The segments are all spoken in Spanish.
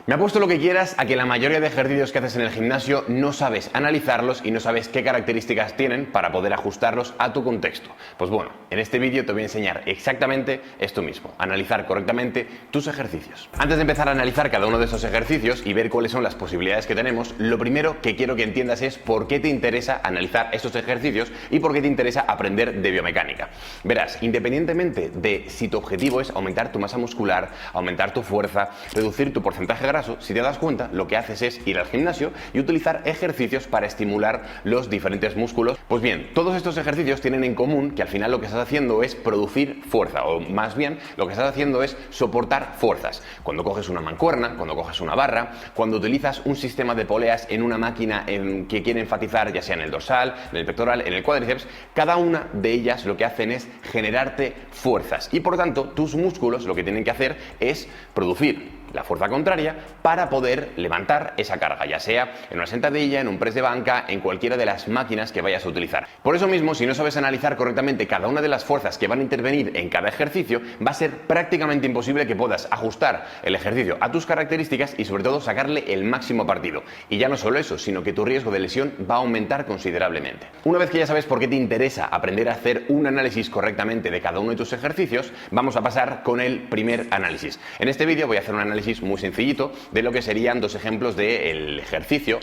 Me apuesto lo que quieras a que la mayoría de ejercicios que haces en el gimnasio no sabes analizarlos y no sabes qué características tienen para poder ajustarlos a tu contexto. Pues bueno, en este vídeo te voy a enseñar exactamente esto mismo, analizar correctamente tus ejercicios. Antes de empezar a analizar cada uno de esos ejercicios y ver cuáles son las posibilidades que tenemos, lo primero que quiero que entiendas es por qué te interesa analizar estos ejercicios y por qué te interesa aprender de biomecánica. Verás, independientemente de si tu objetivo es aumentar tu masa muscular, aumentar tu fuerza, reducir tu porcentaje graso, si te das cuenta, lo que haces es ir al gimnasio y utilizar ejercicios para estimular los diferentes músculos. Pues bien, todos estos ejercicios tienen en común que al final lo que estás haciendo es producir fuerza, o más bien lo que estás haciendo es soportar fuerzas. Cuando coges una mancuerna, cuando coges una barra, cuando utilizas un sistema de poleas en una máquina que quiere enfatizar, ya sea en el dorsal, en el pectoral, en el cuádriceps, cada una de ellas lo que hacen es generarte fuerzas y por tanto tus músculos lo que tienen que hacer es producir la fuerza contraria para poder levantar esa carga, ya sea en una sentadilla, en un press de banca, en cualquiera de las máquinas que vayas a utilizar. Por eso mismo, si no sabes analizar correctamente cada una de las fuerzas que van a intervenir en cada ejercicio, va a ser prácticamente imposible que puedas ajustar el ejercicio a tus características y sobre todo sacarle el máximo partido. Y ya no solo eso, sino que tu riesgo de lesión va a aumentar considerablemente. Una vez que ya sabes por qué te interesa aprender a hacer un análisis correctamente de cada uno de tus ejercicios, vamos a pasar con el primer análisis. En este vídeo voy a hacer un análisis muy sencillito de lo que serían dos ejemplos del ejercicio,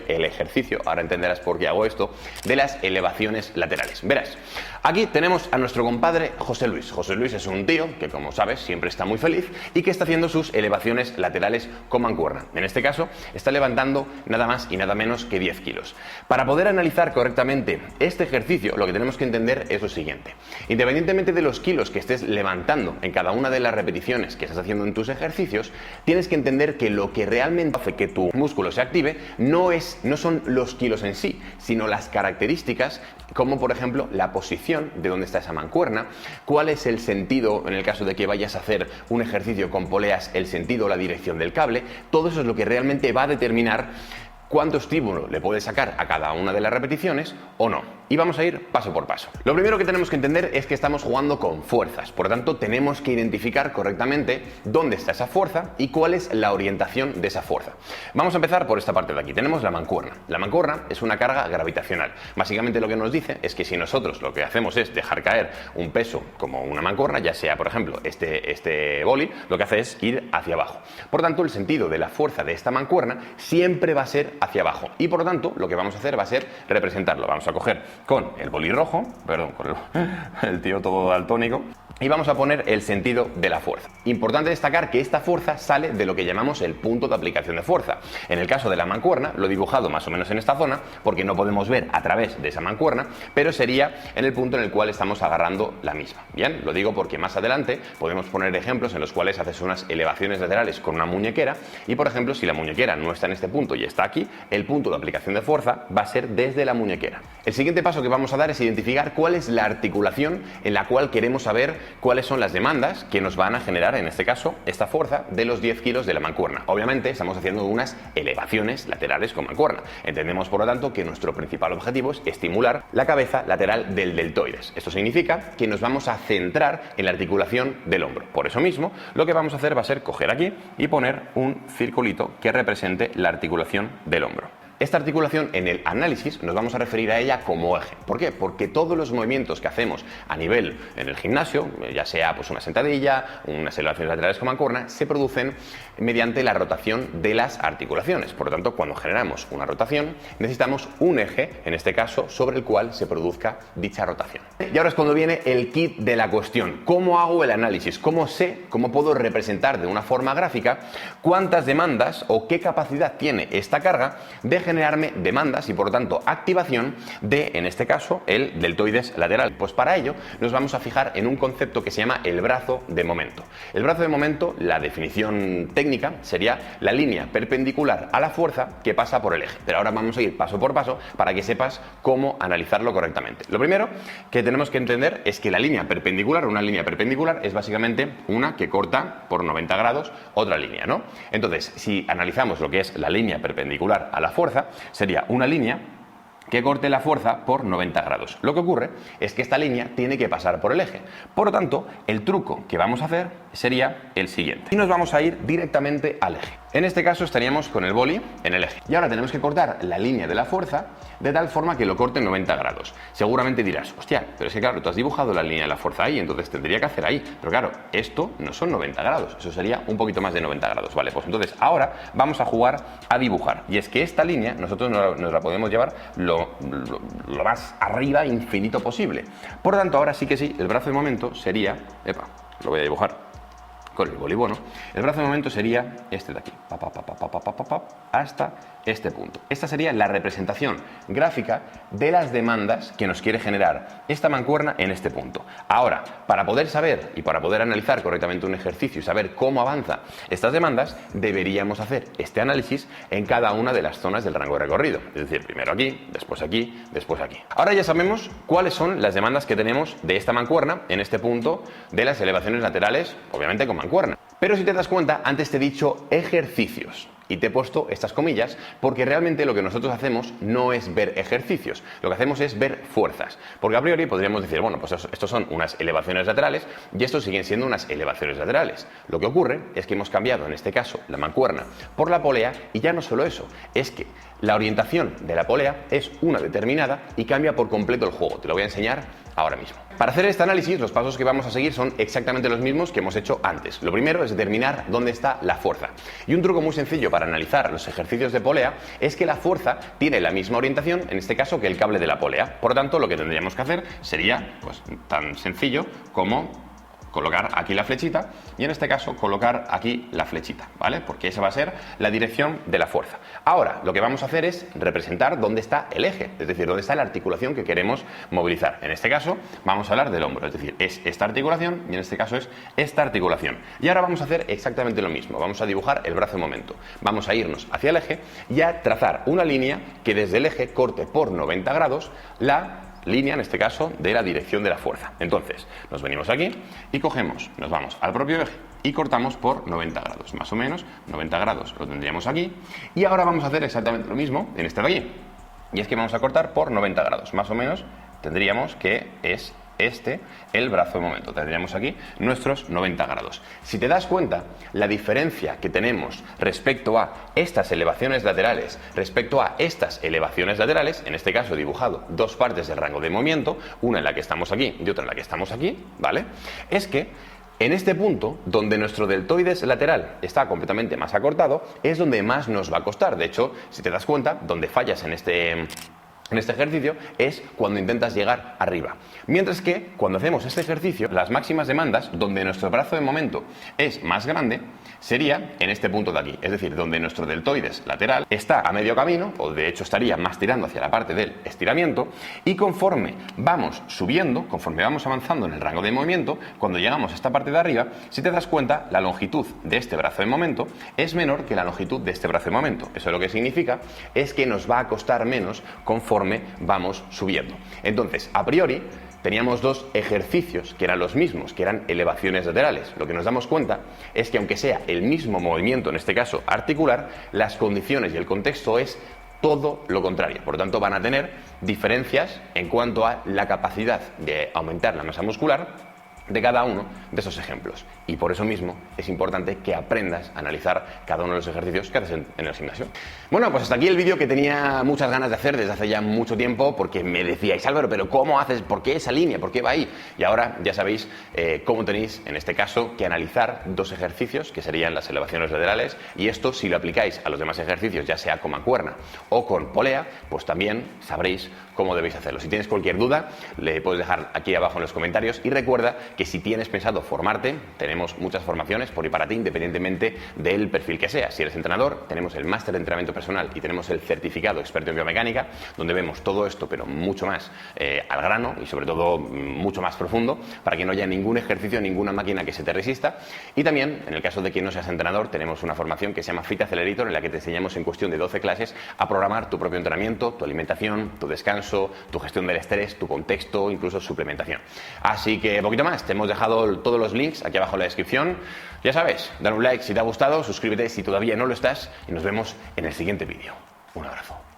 ahora entenderás por qué hago esto, de las elevaciones laterales. Verás, aquí tenemos a nuestro compadre José Luis. José Luis es un tío que, como sabes, siempre está muy feliz y que está haciendo sus elevaciones laterales con mancuerna. En este caso, está levantando nada más y nada menos que 10 kilos. Para poder analizar correctamente este ejercicio, lo que tenemos que entender es lo siguiente. Independientemente de los kilos que estés levantando en cada una de las repeticiones que estás haciendo en tus ejercicios, tienes que entender que lo que realmente hace que tu músculo se active no son los kilos en sí, sino las características, como por ejemplo la posición de dónde está esa mancuerna, cuál es el sentido en el caso de que vayas a hacer un ejercicio con poleas, el sentido o la dirección del cable. Todo eso es lo que realmente va a determinar cuánto estímulo le puedes sacar a cada una de las repeticiones o no. Y vamos a ir paso por paso. Lo primero que tenemos que entender es que estamos jugando con fuerzas, por lo tanto tenemos que identificar correctamente dónde está esa fuerza y cuál es la orientación de esa fuerza. Vamos a empezar por esta parte de aquí. Tenemos la mancuerna. La mancuerna es una carga gravitacional. Básicamente lo que nos dice es que si nosotros lo que hacemos es dejar caer un peso como una mancuerna, ya sea por ejemplo este boli, lo que hace es ir hacia abajo. Por tanto, el sentido de la fuerza de esta mancuerna siempre va a ser hacia abajo y por lo tanto lo que vamos a hacer va a ser representarlo. Vamos a coger con el boli rojo, perdón, con el tío todo daltónico, y vamos a poner el sentido de la fuerza. Importante destacar que esta fuerza sale de lo que llamamos el punto de aplicación de fuerza. En el caso de la mancuerna, lo he dibujado más o menos en esta zona, porque no podemos ver a través de esa mancuerna, pero sería en el punto en el cual estamos agarrando la misma. Bien, lo digo porque más adelante podemos poner ejemplos en los cuales haces unas elevaciones laterales con una muñequera y, por ejemplo, si la muñequera no está en este punto y está aquí, el punto de aplicación de fuerza va a ser desde la muñequera. El siguiente paso que vamos a dar es identificar cuál es la articulación en la cual queremos saber cuáles son las demandas que nos van a generar, en este caso, esta fuerza de los 10 kilos de la mancuerna. Obviamente estamos haciendo unas elevaciones laterales con mancuerna. Entendemos, por lo tanto, que nuestro principal objetivo es estimular la cabeza lateral del deltoides. Esto significa que nos vamos a centrar en la articulación del hombro. Por eso mismo, lo que vamos a hacer va a ser coger aquí y poner un circulito que represente la articulación del hombro. Esta articulación en el análisis nos vamos a referir a ella como eje. ¿Por qué? Porque todos los movimientos que hacemos a nivel en el gimnasio, ya sea pues una sentadilla, unas elevaciones laterales con mancuerna, se producen mediante la rotación de las articulaciones. Por lo tanto, cuando generamos una rotación, necesitamos un eje, en este caso, sobre el cual se produzca dicha rotación. Y ahora es cuando viene el kit de la cuestión. ¿Cómo hago el análisis? ¿Cómo sé, cómo puedo representar de una forma gráfica cuántas demandas o qué capacidad tiene esta carga de generarme demandas y por lo tanto activación de, en este caso, el deltoides lateral? Pues para ello nos vamos a fijar en un concepto que se llama el brazo de momento. El brazo de momento, la definición técnica sería la línea perpendicular a la fuerza que pasa por el eje. Pero ahora vamos a ir paso por paso para que sepas cómo analizarlo correctamente. Lo primero que tenemos que entender es que la línea perpendicular, una línea perpendicular, es básicamente una que corta por 90 grados otra línea, ¿no? Entonces, si analizamos lo que es la línea perpendicular a la fuerza, sería una línea que corte la fuerza por 90 grados. Lo que ocurre es que esta línea tiene que pasar por el eje. Por lo tanto, el truco que vamos a hacer sería el siguiente. Y nos vamos a ir directamente al eje. En este caso estaríamos con el boli en el eje. Y ahora tenemos que cortar la línea de la fuerza de tal forma que lo corte en 90 grados. Seguramente dirás, hostia, pero es que claro, tú has dibujado la línea de la fuerza ahí, entonces tendría que hacer ahí. Pero claro, esto no son 90 grados, eso sería un poquito más de 90 grados, ¿vale? Pues entonces ahora vamos a jugar a dibujar. Y es que esta línea nosotros nos la podemos llevar lo más arriba infinito posible. Por lo tanto, ahora sí que sí, el brazo de momento sería, lo voy a dibujar con el bolibono, el brazo de momento sería este de aquí, hasta este punto. Esta sería la representación gráfica de las demandas que nos quiere generar esta mancuerna en este punto. Ahora, para poder saber y para poder analizar correctamente un ejercicio y saber cómo avanza estas demandas, deberíamos hacer este análisis en cada una de las zonas del rango de recorrido. Es decir, primero aquí, después aquí, después aquí. Ahora ya sabemos cuáles son las demandas que tenemos de esta mancuerna en este punto de las elevaciones laterales, obviamente con mancuerna. Pero si te das cuenta, antes te he dicho ejercicios. Y te he puesto estas comillas porque realmente lo que nosotros hacemos no es ver ejercicios, lo que hacemos es ver fuerzas. Porque a priori podríamos decir, bueno, pues estos son unas elevaciones laterales y estos siguen siendo unas elevaciones laterales. Lo que ocurre es que hemos cambiado, en este caso, la mancuerna por la polea y ya no solo eso, es que la orientación de la polea es una determinada y cambia por completo el juego. Te lo voy a enseñar ahora mismo. Para hacer este análisis, los pasos que vamos a seguir son exactamente los mismos que hemos hecho antes. Lo primero es determinar dónde está la fuerza. Y un truco muy sencillo para analizar los ejercicios de polea es que la fuerza tiene la misma orientación, en este caso, que el cable de la polea. Por lo tanto, lo que tendríamos que hacer sería pues, tan sencillo como colocar aquí la flechita y en este caso colocar aquí la flechita, ¿vale? Porque esa va a ser la dirección de la fuerza. Ahora, lo que vamos a hacer es representar dónde está el eje, es decir, dónde está la articulación que queremos movilizar. En este caso, vamos a hablar del hombro, es decir, es esta articulación y en este caso es esta articulación. Y ahora vamos a hacer exactamente lo mismo, vamos a dibujar el brazo de momento. Vamos a irnos hacia el eje y a trazar una línea que desde el eje corte por 90 grados la línea, en este caso, de la dirección de la fuerza. Entonces, nos venimos aquí y cogemos, nos vamos al propio eje y cortamos por 90 grados, más o menos, 90 grados lo tendríamos aquí y ahora vamos a hacer exactamente lo mismo en este de aquí. Y es que vamos a cortar por 90 grados, más o menos tendríamos que es este el brazo de momento. Tendríamos aquí nuestros 90 grados. Si te das cuenta, la diferencia que tenemos respecto a estas elevaciones laterales, respecto a estas elevaciones laterales, en este caso he dibujado dos partes del rango de movimiento, una en la que estamos aquí y otra en la que estamos aquí, ¿vale? Es que en este punto, donde nuestro deltoides lateral está completamente más acortado, es donde más nos va a costar. De hecho, si te das cuenta, donde fallas en este ejercicio es cuando intentas llegar arriba. Mientras que cuando hacemos este ejercicio, las máximas demandas, donde nuestro brazo de momento es más grande, sería en este punto de aquí. Es decir, donde nuestro deltoides lateral está a medio camino, o de hecho estaría más tirando hacia la parte del estiramiento, y conforme vamos subiendo, conforme vamos avanzando en el rango de movimiento, cuando llegamos a esta parte de arriba, si te das cuenta, la longitud de este brazo de momento es menor que la longitud de este brazo de momento. Eso lo que significa es que nos va a costar menos conforme vamos subiendo. Entonces, a priori, teníamos dos ejercicios que eran los mismos, que eran elevaciones laterales. Lo que nos damos cuenta es que aunque sea el mismo movimiento, en este caso articular, las condiciones y el contexto es todo lo contrario. Por lo tanto, van a tener diferencias en cuanto a la capacidad de aumentar la masa muscular de cada uno de esos ejemplos. Y por eso mismo es importante que aprendas a analizar cada uno de los ejercicios que haces en el gimnasio. Bueno, pues hasta aquí el vídeo que tenía muchas ganas de hacer desde hace ya mucho tiempo, porque me decíais, Álvaro, pero ¿cómo haces? ¿Por qué esa línea? ¿Por qué va ahí? Y ahora ya sabéis cómo tenéis, en este caso, que analizar dos ejercicios, que serían las elevaciones laterales, y esto, si lo aplicáis a los demás ejercicios, ya sea con mancuerna o con polea, pues también sabréis cómo debéis hacerlo. Si tienes cualquier duda, le puedes dejar aquí abajo en los comentarios y recuerda que si tienes pensado formarte, tenemos muchas formaciones por y para ti, independientemente del perfil que sea. Si eres entrenador, tenemos el máster de entrenamiento personal y tenemos el certificado experto en biomecánica, donde vemos todo esto, pero mucho más al grano y sobre todo mucho más profundo, para que no haya ningún ejercicio, ninguna máquina que se te resista. Y también, en el caso de que no seas entrenador, tenemos una formación que se llama Fit Accelerator, en la que te enseñamos en cuestión de 12 clases a programar tu propio entrenamiento, tu alimentación, tu descanso, tu gestión del estrés, tu contexto, incluso suplementación. Así que poquito más, te hemos dejado todos los links aquí abajo en la descripción. Ya sabes, dale un like si te ha gustado, suscríbete si todavía no lo estás y nos vemos en el siguiente vídeo. Un abrazo.